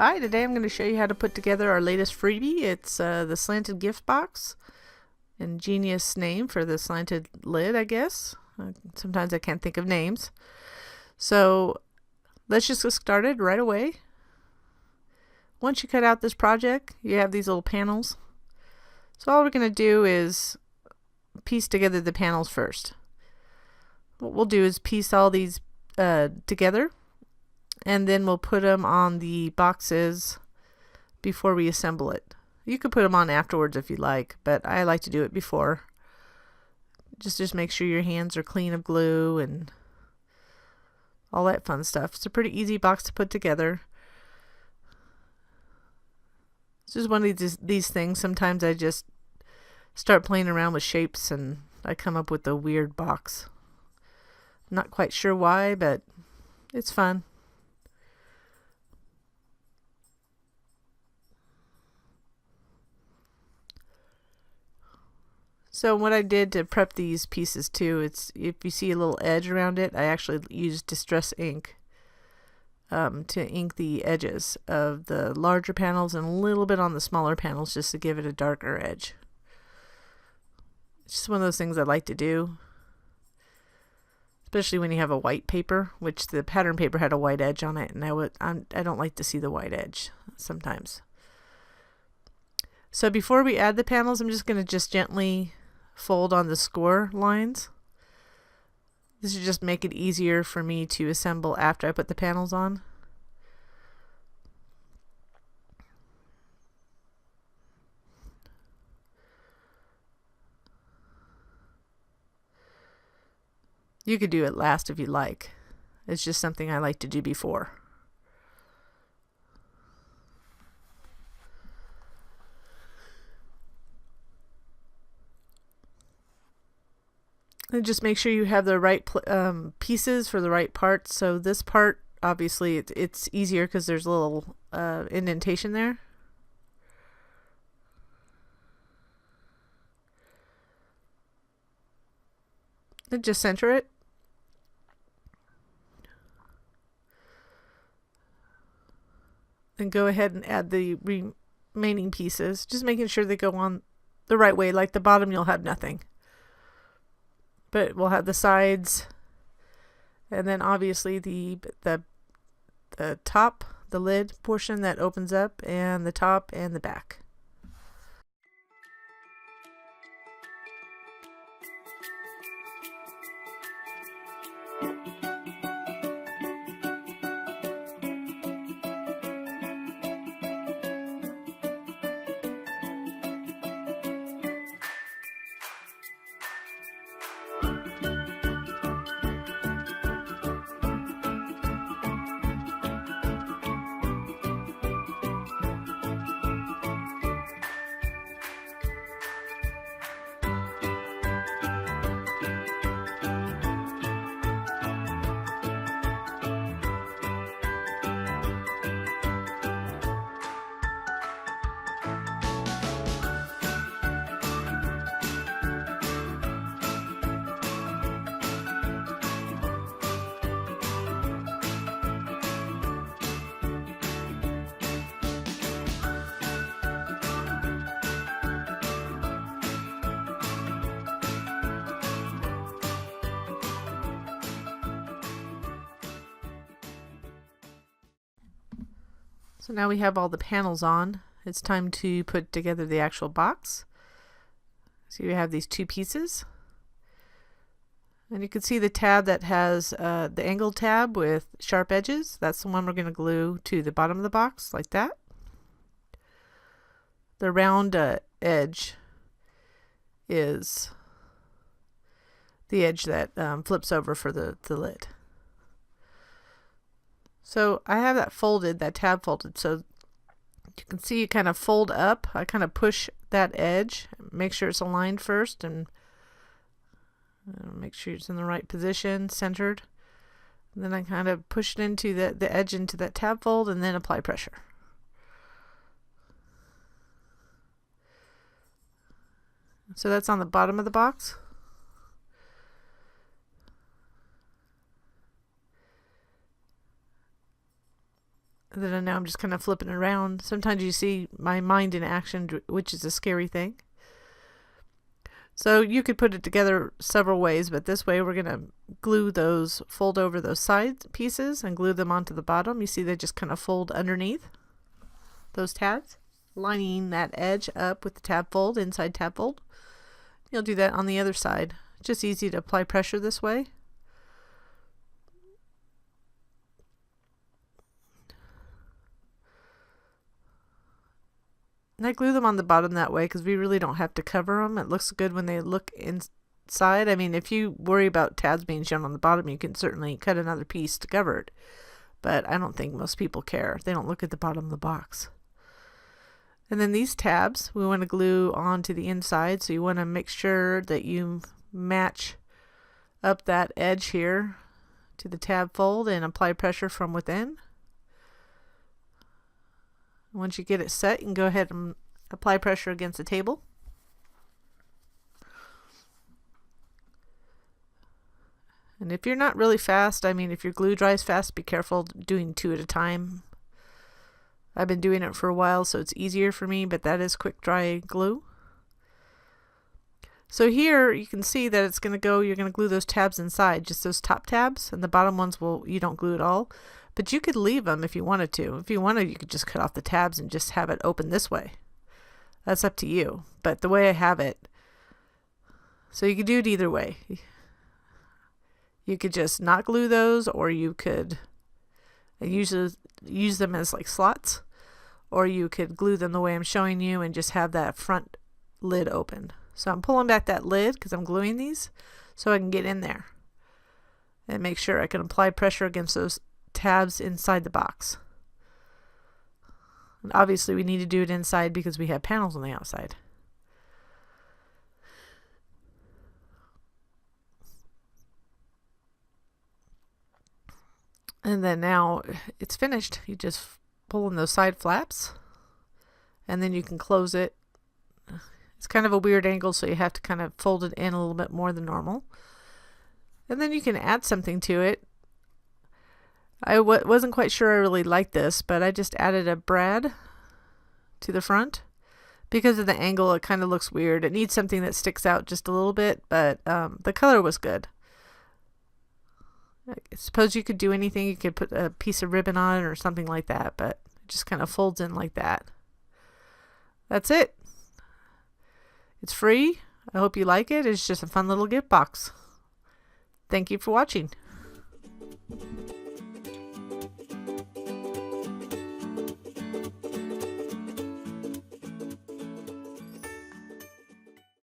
Hi, today I'm going to show you how to put together our latest freebie. It's the Slanted gift box. Ingenious name for the slanted lid, I guess. Sometimes I can't think of names. So let's just get started right away. Once you cut out this project, you have these little panels. So all we're going to do is piece together the panels first. What we'll do is piece all these together, and then we'll put them on the boxes before we assemble it. You could put them on afterwards if you like, but I like to do it before. Just make sure your hands are clean of glue and all that fun stuff. It's a pretty easy box to put together. It's just one of these things. Sometimes I just start playing around with shapes and I come up with a weird box. Not quite sure why, but it's fun. So what I did to prep these pieces too, it's if you see a little edge around it, I actually used distress ink to ink the edges of the larger panels and a little bit on the smaller panels just to give it a darker edge. It's just one of those things I like to do, especially when you have a white paper, which the pattern paper had a white edge on it, and I don't like to see the white edge sometimes. So before we add the panels, I'm just going to gently fold on the score lines. This will just make it easier for me to assemble after I put the panels on. You could do it last if you like. It's just something I like to do before. And just make sure you have the right pieces for the right parts. So this part, obviously, it's easier because there's a little indentation there. And just center it. And go ahead and add the remaining pieces, just making sure they go on the right way. Like the bottom, you'll have nothing. But we'll have the sides, and then obviously the top, the lid portion that opens up, and the top and the back. So now we have all the panels on. It's time to put together the actual box. So you have these two pieces. And you can see the tab that has the angled tab with sharp edges. That's the one we're going to glue to the bottom of the box, like that. The round edge is the edge that flips over for the lid. So I have that folded, that tab folded, so you can see you kind of fold up. I kind of push that edge, make sure it's aligned first, and make sure it's in the right position, centered. And then I kind of push it into the edge into that tab fold, and then apply pressure. So that's on the bottom of the box. And then now I'm just kind of flipping it around. Sometimes you see my mind in action, which is a scary thing. So you could put it together several ways, but this way we're going to glue those, fold over those side pieces and glue them onto the bottom. You see they just kind of fold underneath those tabs, lining that edge up with the tab fold, inside tab fold. You'll do that on the other side. Just easy to apply pressure this way. And I glue them on the bottom that way because we really don't have to cover them. It looks good when they look inside. I mean, if you worry about tabs being shown on the bottom, you can certainly cut another piece to cover it. But I don't think most people care. They don't look at the bottom of the box. And then these tabs, we want to glue onto the inside. So you want to make sure that you match up that edge here to the tab fold and apply pressure from within. Once you get it set, you can go ahead and apply pressure against the table. And if you're not really fast, I mean, if your glue dries fast, be careful doing 2 at a time. I've been doing it for a while, so it's easier for me, but that is quick dry glue. So here you can see that it's going to go, you're going to glue those tabs inside, just those top tabs, and the bottom ones you don't glue at all. But you could leave them if you wanted to. If you wanted, you could just cut off the tabs and just have it open this way. That's up to you. But the way I have it, so you could do it either way. You could just not glue those, or you could use them as like slots, or you could glue them the way I'm showing you and just have that front lid open. So I'm pulling back that lid because I'm gluing these so I can get in there and make sure I can apply pressure against those tabs inside the box. And obviously we need to do it inside because we have panels on the outside. And then now it's finished. You just pull in those side flaps and then you can close it. It's kind of a weird angle, so you have to kind of fold it in a little bit more than normal. And then you can add something to it. I wasn't quite sure I really liked this, but I just added a brad to the front. Because of the angle, it kind of looks weird. It needs something that sticks out just a little bit, but the color was good. I suppose you could do anything. You could put a piece of ribbon on it or something like that, but it just kind of folds in like that. That's it. It's free. I hope you like it. It's just a fun little gift box. Thank you for watching.